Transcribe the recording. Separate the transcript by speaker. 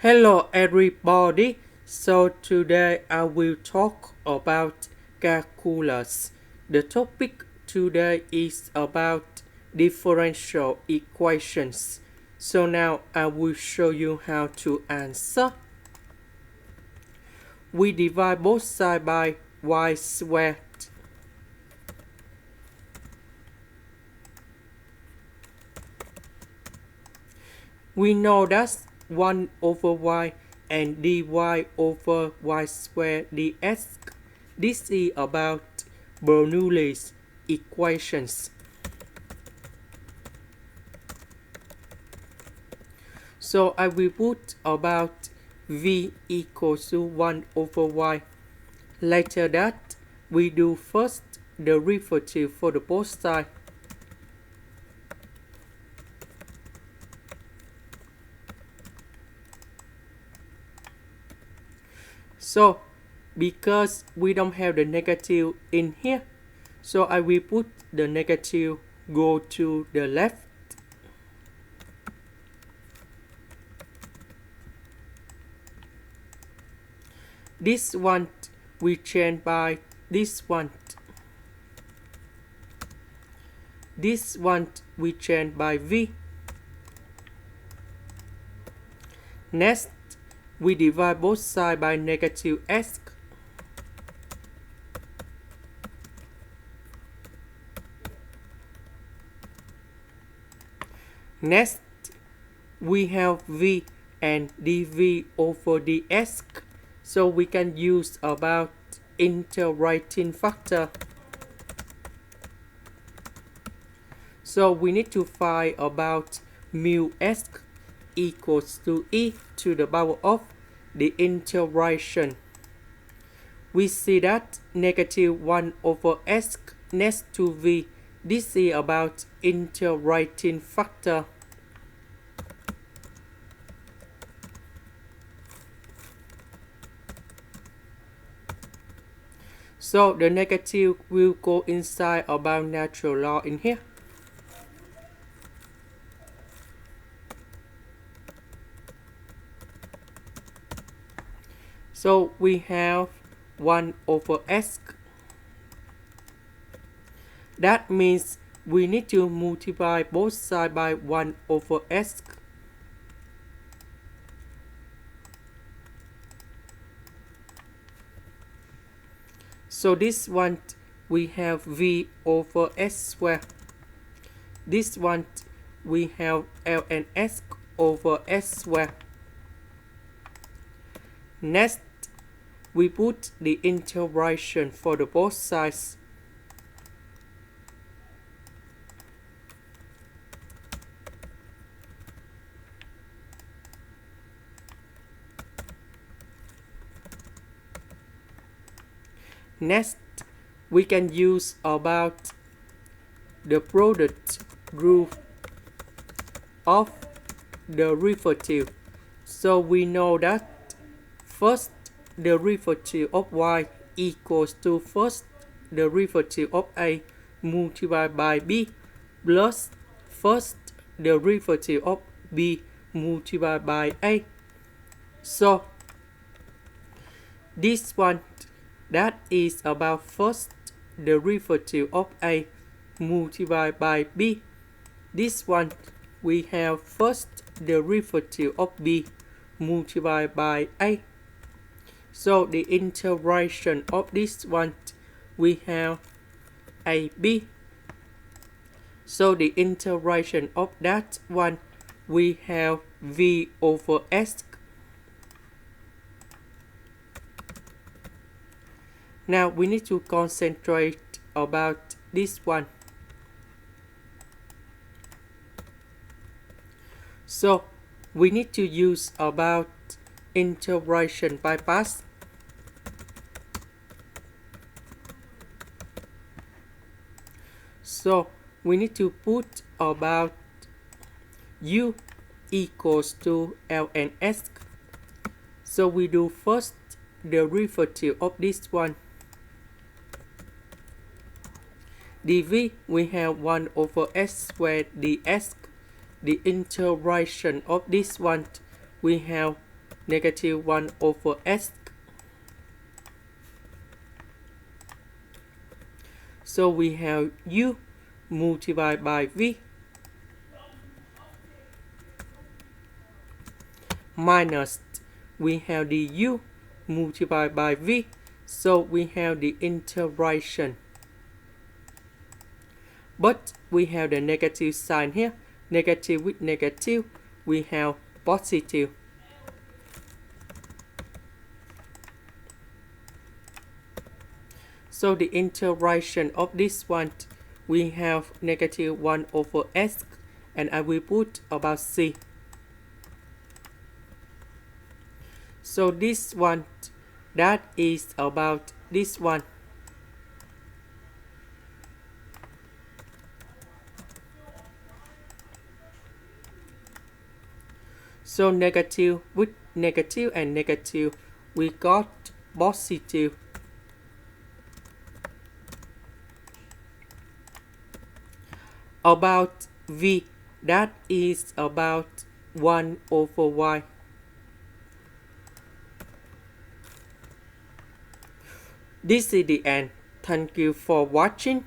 Speaker 1: Hello everybody, so today I will talk about calculus. The topic today is about differential equations. So now I will show you how to answer. We divide both sides by y squared. We know that 1 over y and dy over y squared dx. This is about Bernoulli's equations. So I will put about v equals to 1 over y. Later that, we do first derivative for the both sides. So, because we don't have the negative in here, so I will put the negative go to the left. This one we change by this one. This one we change by v. Next, we divide both sides by negative s. Next, we have v and dv over dx. So we can use about integrating factor. So we need to find about mu s equals to e to the power of the integration. We see that negative 1 over s next to v. This is about integrating factor. So the negative will go inside about natural law in here. So we have 1 over s. That means we need to multiply both sides by 1 over s. So this one we have v over s squared. This one we have ln s over s squared. Next, we put the integration for the both sides. Next, we can use about the product rule of derivative. So we know that first derivative of y equals to first derivative of a multiplied by b plus first derivative of b multiplied by a. So this one, that is about first derivative of a multiplied by b. This one we have first derivative of b multiplied by a. So the integration of this one we have ab. So the integration of that one we have v over s. Now we need to concentrate about this one. So we need to use about integration by parts. So we need to put about u equals to ln s. So we do first derivative of this one. dv we have 1 over s squared dx. The integration of this one we have negative 1 over s. So we have u multiplied by v minus we have the u multiplied by v. So we have the integration. But we have the negative sign here. Negative with negative, we have positive. So the integration of this one, we have negative 1 over s, and I will put about c. So this one, that is about this one. So negative with negative and negative, we got positive. About v, that is about 1 over y. This is the end. Thank you for watching.